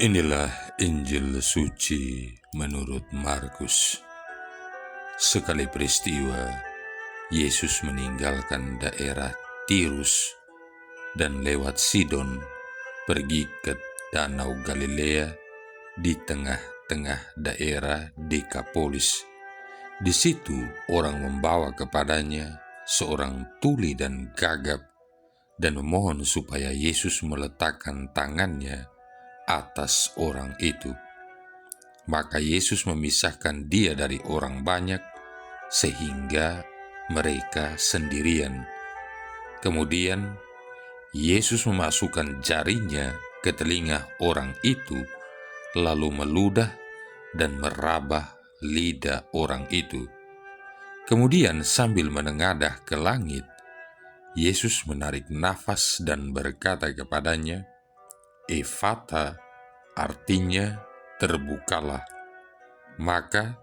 Inilah Injil suci menurut Markus. Sekali peristiwa, Yesus meninggalkan daerah Tirus dan lewat Sidon pergi ke Danau Galilea di tengah-tengah daerah Dekapolis. Di situ orang membawa kepadanya seorang tuli dan gagap dan memohon supaya Yesus meletakkan tangannya atas orang itu. Maka Yesus memisahkan dia dari orang banyak sehingga mereka sendirian. Kemudian Yesus memasukkan jarinya ke telinga orang itu, lalu meludah dan meraba lidah orang itu. Kemudian sambil menengadah ke langit, Yesus menarik nafas dan berkata kepadanya, "Efata," artinya terbukalah. Maka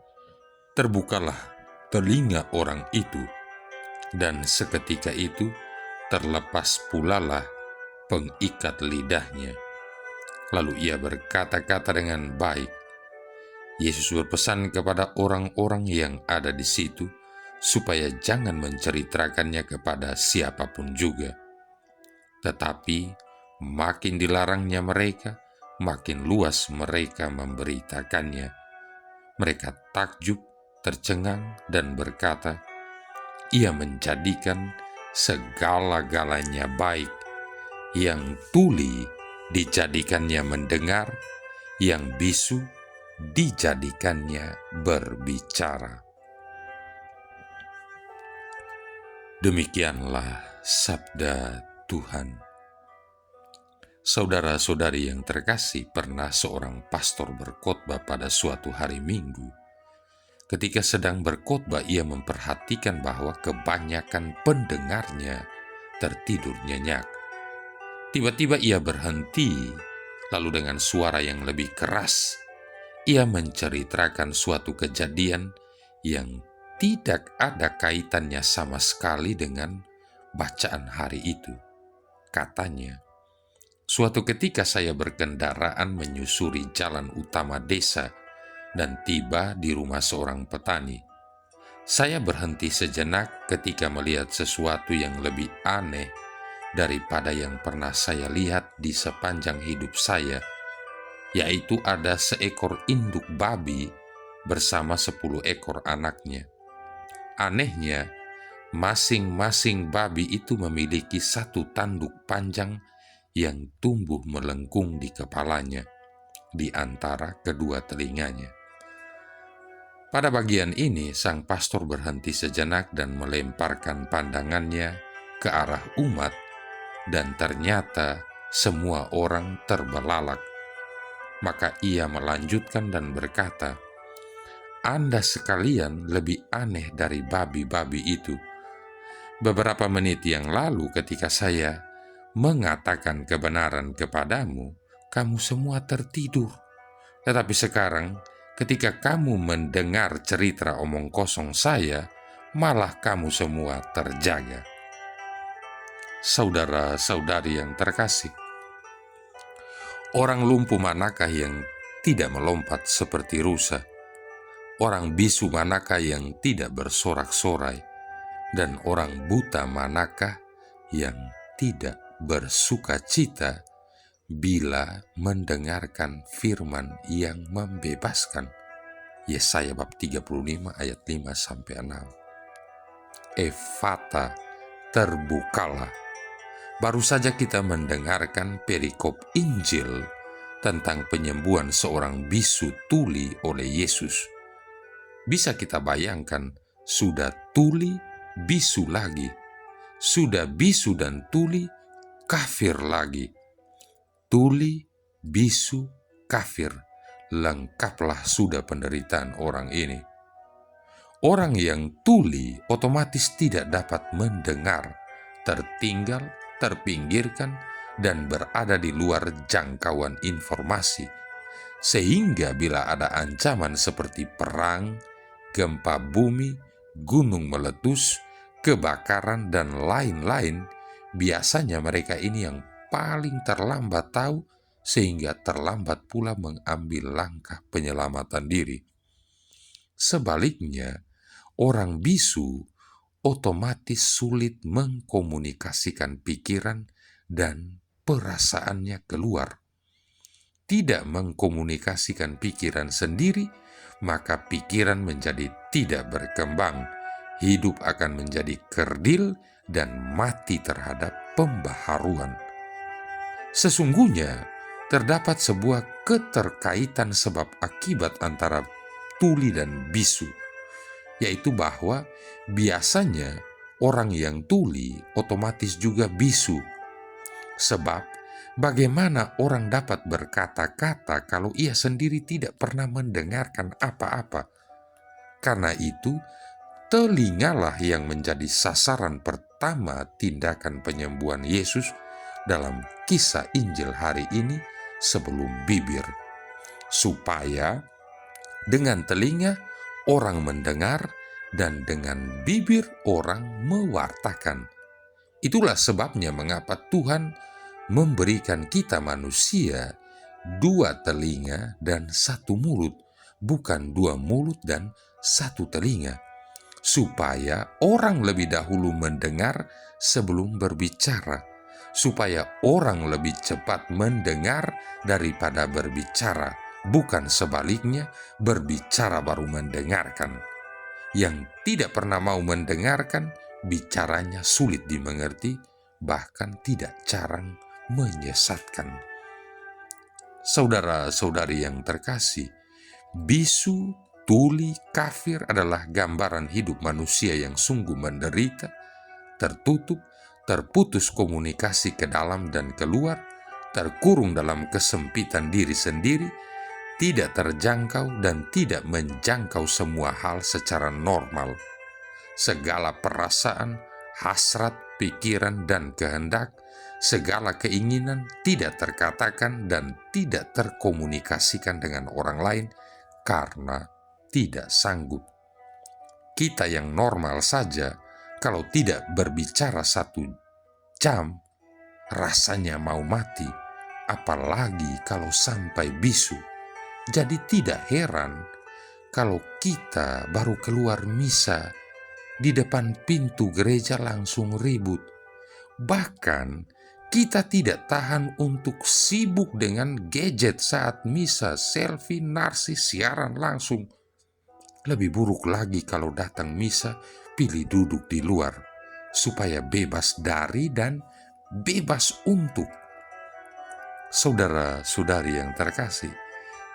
terbukalah telinga orang itu, dan seketika itu terlepas pulalah pengikat lidahnya. Lalu ia berkata-kata dengan baik. Yesus berpesan kepada orang-orang yang ada di situ supaya jangan menceritakannya kepada siapapun juga. Tetapi makin dilarangnya mereka, makin luas mereka memberitakannya. Mereka takjub, tercengang, dan berkata, "Ia menjadikan segala-galanya baik. Yang tuli dijadikannya mendengar, yang bisu dijadikannya berbicara." Demikianlah sabda Tuhan. Saudara-saudari yang terkasih, pernah seorang pastor berkhotbah pada suatu hari Minggu. Ketika sedang berkhotbah, ia memperhatikan bahwa kebanyakan pendengarnya tertidur nyenyak. Tiba-tiba ia berhenti, lalu dengan suara yang lebih keras, ia menceritakan suatu kejadian yang tidak ada kaitannya sama sekali dengan bacaan hari itu. Katanya, "Suatu ketika saya berkendaraan menyusuri jalan utama desa dan tiba di rumah seorang petani. Saya berhenti sejenak ketika melihat sesuatu yang lebih aneh daripada yang pernah saya lihat di sepanjang hidup saya, yaitu ada seekor induk babi bersama 10 ekor anaknya. Anehnya, masing-masing babi itu memiliki satu tanduk panjang yang tumbuh melengkung di kepalanya, di antara kedua telinganya." Pada bagian ini, sang pastor berhenti sejenak dan melemparkan pandangannya ke arah umat, dan ternyata semua orang terbelalak. Maka ia melanjutkan dan berkata, "Anda sekalian lebih aneh dari babi-babi itu. Beberapa menit yang lalu ketika saya mengatakan kebenaran kepadamu, kamu semua tertidur. Tetapi sekarang, ketika kamu mendengar cerita omong kosong saya, malah kamu semua terjaga." Saudara-saudari yang terkasih, orang lumpuh manakah yang tidak melompat seperti rusa? Orang bisu manakah yang tidak bersorak-sorai? Dan orang buta manakah yang tidak bersuka cita bila mendengarkan firman yang membebaskan? Yesaya bab 35 ayat 5-6. Efata, terbukalah. Baru saja kita mendengarkan perikop Injil tentang penyembuhan seorang bisu tuli oleh Yesus. Bisa kita bayangkan, sudah tuli, bisu lagi. Sudah bisu dan tuli, kafir lagi. Tuli, bisu, kafir. Lengkaplah sudah penderitaan orang ini. Orang yang tuli otomatis tidak dapat mendengar, tertinggal, terpinggirkan, dan berada di luar jangkauan informasi. Sehingga bila ada ancaman seperti perang, gempa bumi, gunung meletus, kebakaran, dan lain-lain, biasanya mereka ini yang paling terlambat tahu sehingga terlambat pula mengambil langkah penyelamatan diri. Sebaliknya, orang bisu otomatis sulit mengkomunikasikan pikiran dan perasaannya keluar. Tidak mengkomunikasikan pikiran sendiri, maka pikiran menjadi tidak berkembang. Hidup akan menjadi kerdil dan mati terhadap pembaharuan. Sesungguhnya, terdapat sebuah keterkaitan sebab akibat antara tuli dan bisu, yaitu bahwa biasanya orang yang tuli otomatis juga bisu. Sebab bagaimana orang dapat berkata-kata kalau ia sendiri tidak pernah mendengarkan apa-apa? Karena itu, telingalah yang menjadi sasaran pertama tindakan penyembuhan Yesus dalam kisah Injil hari ini sebelum bibir, supaya dengan telinga orang mendengar dan dengan bibir orang mewartakan. Itulah sebabnya mengapa Tuhan memberikan kita manusia 2 telinga dan 1 mulut, bukan 2 mulut dan 1 telinga, supaya orang lebih dahulu mendengar sebelum berbicara, supaya orang lebih cepat mendengar daripada berbicara, bukan sebaliknya, berbicara baru mendengarkan. Yang tidak pernah mau mendengarkan, bicaranya sulit dimengerti, bahkan tidak jarang menyesatkan. Saudara-saudari yang terkasih, bisu, tuli, kafir adalah gambaran hidup manusia yang sungguh menderita, tertutup, terputus komunikasi ke dalam dan keluar, terkurung dalam kesempitan diri sendiri, tidak terjangkau dan tidak menjangkau semua hal secara normal. Segala perasaan, hasrat, pikiran, dan kehendak, segala keinginan tidak terkatakan dan tidak terkomunikasikan dengan orang lain karena tidak sanggup. Kita yang normal saja, kalau tidak berbicara 1 jam, rasanya mau mati, apalagi kalau sampai bisu. Jadi tidak heran kalau kita baru keluar misa, di depan pintu gereja langsung ribut. Bahkan kita tidak tahan untuk sibuk dengan gadget saat misa, selfie, narsis, siaran langsung. Lebih buruk lagi kalau datang misa, pilih duduk di luar, supaya bebas dari dan bebas untuk. Saudara-saudari yang terkasih,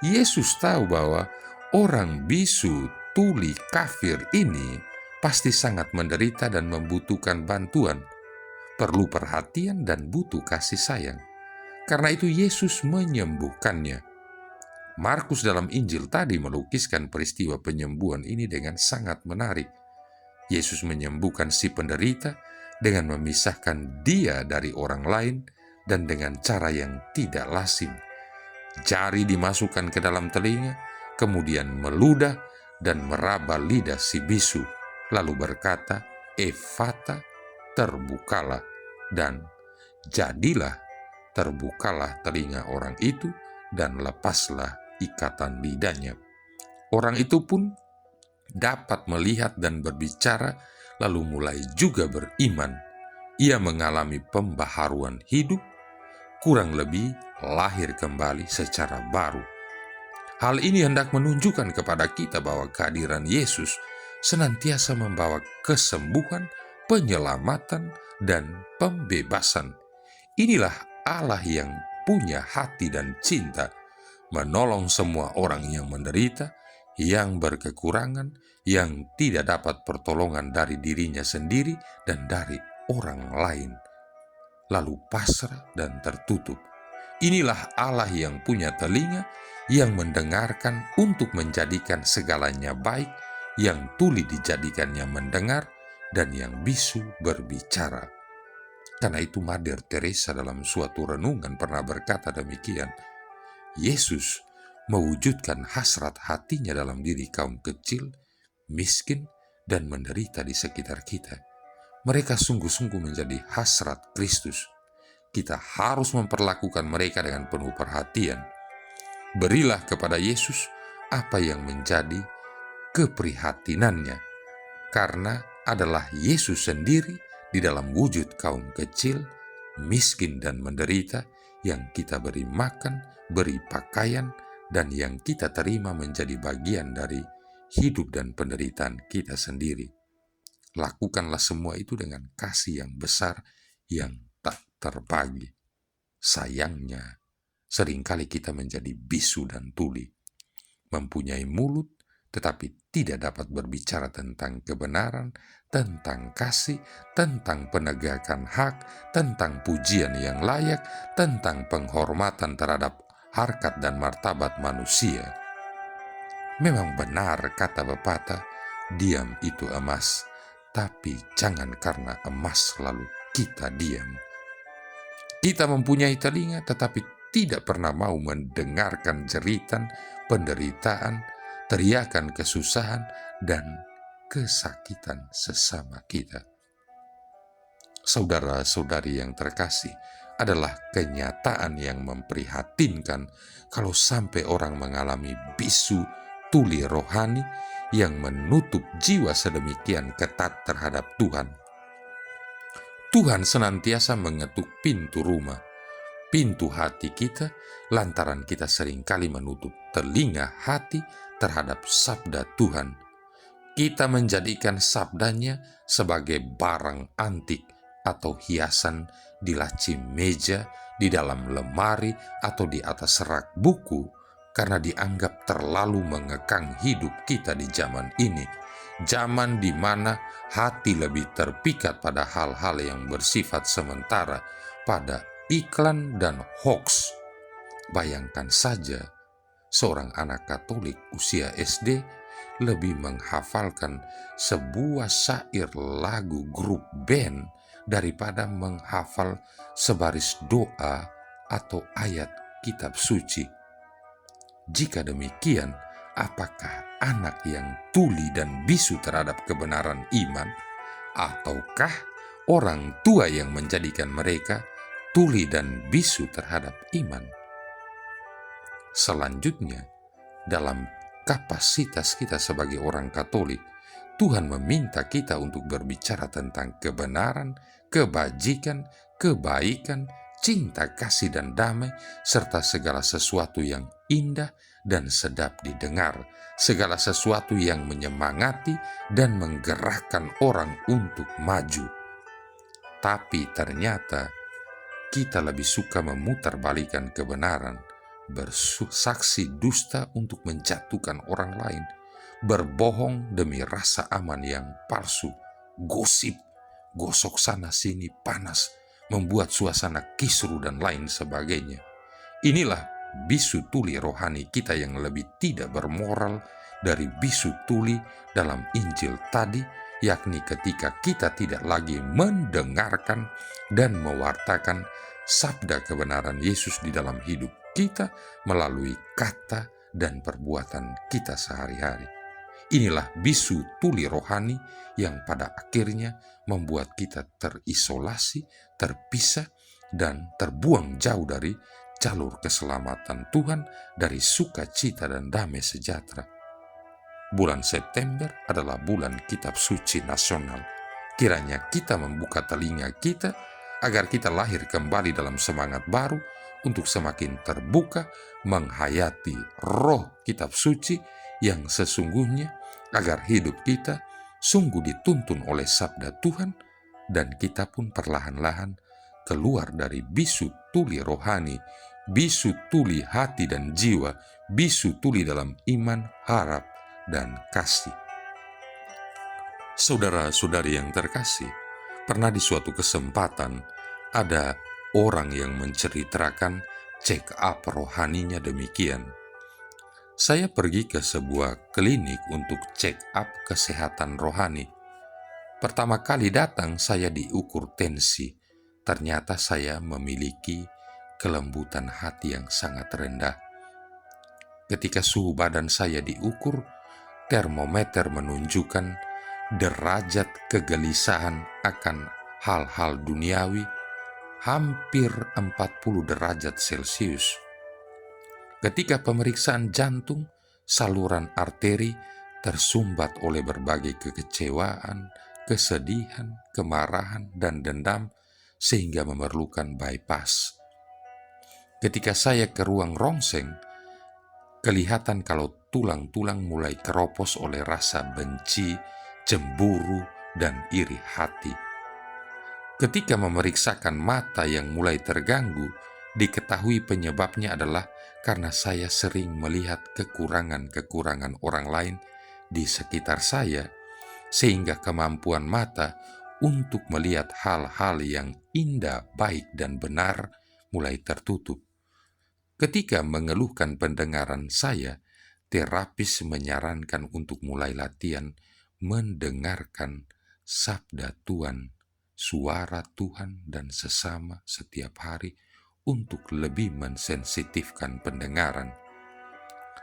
Yesus tahu bahwa orang bisu, tuli, kafir ini pasti sangat menderita dan membutuhkan bantuan, perlu perhatian dan butuh kasih sayang. Karena itu Yesus menyembuhkannya. Markus dalam Injil tadi melukiskan peristiwa penyembuhan ini dengan sangat menarik. Yesus menyembuhkan si penderita dengan memisahkan dia dari orang lain dan dengan cara yang tidak lazim. Jari dimasukkan ke dalam telinga, kemudian meludah dan meraba lidah si bisu, lalu berkata, "Efata, terbukalah," dan jadilah, terbukalah telinga orang itu dan lepaslah ikatan lidahnya. Orang itu pun dapat melihat dan berbicara, lalu mulai juga beriman. Ia mengalami pembaharuan hidup, kurang lebih lahir kembali secara baru. Hal ini hendak menunjukkan kepada kita bahwa kehadiran Yesus senantiasa membawa kesembuhan, penyelamatan, dan pembebasan. Inilah Allah yang punya hati dan cinta, menolong semua orang yang menderita, yang berkekurangan, yang tidak dapat pertolongan dari dirinya sendiri dan dari orang lain, lalu pasrah dan tertutup. Inilah Allah yang punya telinga, yang mendengarkan untuk menjadikan segalanya baik, yang tuli dijadikannya mendengar, dan yang bisu berbicara. Karena itu Mother Teresa dalam suatu renungan pernah berkata demikian, Yesus mewujudkan hasrat hatinya dalam diri kaum kecil, miskin, dan menderita di sekitar kita. Mereka sungguh-sungguh menjadi hasrat Kristus. kita harus memperlakukan mereka dengan penuh perhatian. Berilah kepada Yesus apa yang menjadi keprihatinannya, karena adalah Yesus sendiri di dalam wujud kaum kecil, miskin dan menderita yang kita beri makan, beri pakaian, dan yang kita terima menjadi bagian dari hidup dan penderitaan kita sendiri. Lakukanlah semua itu dengan kasih yang besar yang tak terbagi. Sayangnya, seringkali kita menjadi bisu dan tuli, mempunyai mulut tetapi tidak dapat berbicara tentang kebenaran, tentang kasih, tentang penegakan hak, tentang pujian yang layak, tentang penghormatan terhadap harkat dan martabat manusia. Memang benar kata pepatah, diam itu emas, tapi jangan karena emas lalu kita diam. Kita mempunyai telinga tetapi tidak pernah mau mendengarkan jeritan, penderitaan, teriakan kesusahan, dan kesakitan sesama kita. Saudara-saudari yang terkasih, adalah kenyataan yang memprihatinkan kalau sampai orang mengalami bisu tuli rohani yang menutup jiwa sedemikian ketat terhadap Tuhan. Tuhan senantiasa mengetuk pintu rumah, pintu hati kita, lantaran kita seringkali menutup telinga hati terhadap sabda Tuhan. Kita menjadikan sabdanya sebagai barang antik atau hiasan di laci meja, di dalam lemari, atau di atas rak buku, karena dianggap terlalu mengekang hidup kita di zaman ini. Zaman di mana hati lebih terpikat pada hal-hal yang bersifat sementara, pada iklan dan hoax. Bayangkan saja, seorang anak Katolik usia SD lebih menghafalkan sebuah syair lagu grup band daripada menghafal sebaris doa atau ayat kitab suci. Jika demikian, apakah anak yang tuli dan bisu terhadap kebenaran iman, ataukah orang tua yang menjadikan mereka tuli dan bisu terhadap iman? Selanjutnya, dalam kapasitas kita sebagai orang Katolik, Tuhan meminta kita untuk berbicara tentang kebenaran, kebajikan, kebaikan, cinta kasih dan damai, serta segala sesuatu yang indah dan sedap didengar, segala sesuatu yang menyemangati dan menggerakkan orang untuk maju. Tapi ternyata kita lebih suka memutarbalikkan kebenaran, bersaksi dusta untuk menjatuhkan orang lain, berbohong demi rasa aman yang palsu, gosip, gosok sana sini panas, membuat suasana kisru dan lain sebagainya. Inilah bisu tuli rohani kita yang lebih tidak bermoral dari bisu tuli dalam Injil tadi, yakni ketika kita tidak lagi mendengarkan dan mewartakan sabda kebenaran Yesus di dalam hidup kita melalui kata dan perbuatan kita sehari-hari. Inilah bisu tuli rohani yang pada akhirnya membuat kita terisolasi, terpisah, dan terbuang jauh dari jalur keselamatan Tuhan, dari sukacita dan damai sejahtera. Bulan September adalah bulan kitab suci nasional. Kiranya kita membuka telinga kita agar kita lahir kembali dalam semangat baru untuk semakin terbuka menghayati roh kitab suci yang sesungguhnya, agar hidup kita sungguh dituntun oleh sabda Tuhan dan kita pun perlahan-lahan keluar dari bisu tuli rohani, bisu tuli hati dan jiwa, bisu tuli dalam iman, harap, dan kasih. Saudara-saudari yang terkasih, pernah di suatu kesempatan ada orang yang menceritakan check up rohaninya demikian. Saya pergi ke sebuah klinik untuk check up kesehatan rohani. Pertama kali datang saya diukur tensi. Ternyata saya memiliki kelembutan hati yang sangat rendah. Ketika suhu badan saya diukur, termometer menunjukkan derajat kegelisahan akan hal-hal duniawi, hampir 40 derajat Celcius. Ketika pemeriksaan jantung, saluran arteri tersumbat oleh berbagai kekecewaan, kesedihan, kemarahan, dan dendam sehingga memerlukan bypass. Ketika saya ke ruang rongseng, kelihatan kalau tulang-tulang mulai keropos oleh rasa benci, cemburu, dan iri hati. Ketika memeriksakan mata yang mulai terganggu, diketahui penyebabnya adalah karena saya sering melihat kekurangan-kekurangan orang lain di sekitar saya, sehingga kemampuan mata untuk melihat hal-hal yang indah, baik, dan benar mulai tertutup. Ketika mengeluhkan pendengaran saya, terapis menyarankan untuk mulai latihan mendengarkan sabda Tuhan, suara Tuhan dan sesama setiap hari untuk lebih mensensitifkan pendengaran.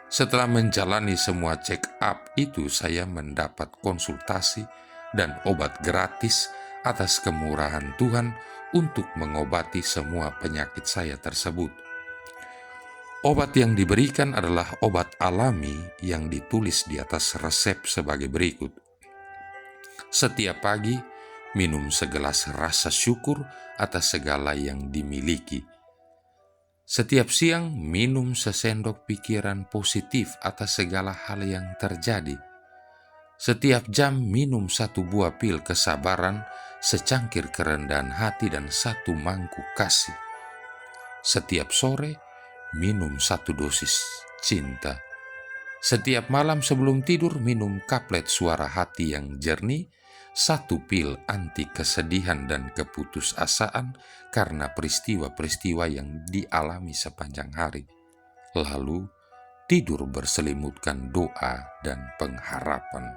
Setelah menjalani semua check up itu, saya mendapat konsultasi dan obat gratis atas kemurahan Tuhan untuk mengobati semua penyakit saya tersebut. Obat yang diberikan adalah obat alami yang ditulis di atas resep sebagai berikut. Setiap pagi, minum segelas rasa syukur atas segala yang dimiliki. Setiap siang, minum sesendok pikiran positif atas segala hal yang terjadi. Setiap jam, minum 1 buah pil kesabaran, secangkir kerendahan hati, dan 1 mangkuk kasih. Setiap sore, minum 1 dosis cinta. Setiap malam sebelum tidur, minum kaplet suara hati yang jernih, 1 pil anti kesedihan dan keputusasaan karena peristiwa-peristiwa yang dialami sepanjang hari. Lalu, tidur berselimutkan doa dan pengharapan.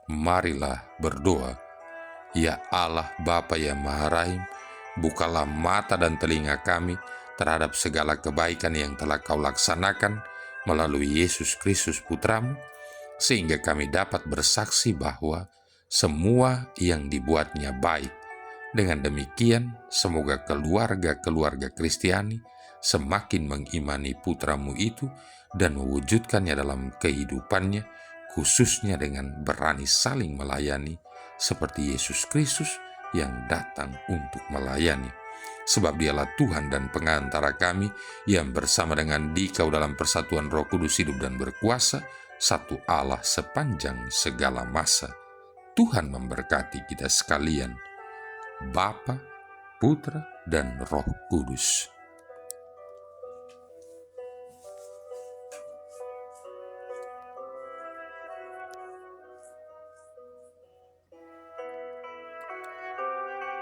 Marilah berdoa. Ya Allah Bapa yang Maha Rahim, bukalah mata dan telinga kami terhadap segala kebaikan yang telah Kau laksanakan melalui Yesus Kristus Putramu, sehingga kami dapat bersaksi bahwa semua yang dibuatnya baik. Dengan demikian, semoga keluarga-keluarga Kristiani semakin mengimani Putramu itu dan mewujudkannya dalam kehidupannya, khususnya dengan berani saling melayani seperti Yesus Kristus yang datang untuk melayani. Sebab Dialah Tuhan dan pengantara kami yang bersama dengan Dikau dalam persatuan Roh Kudus hidup dan berkuasa, satu Allah sepanjang segala masa. Tuhan memberkati kita sekalian, Bapa, Putra, dan Roh Kudus.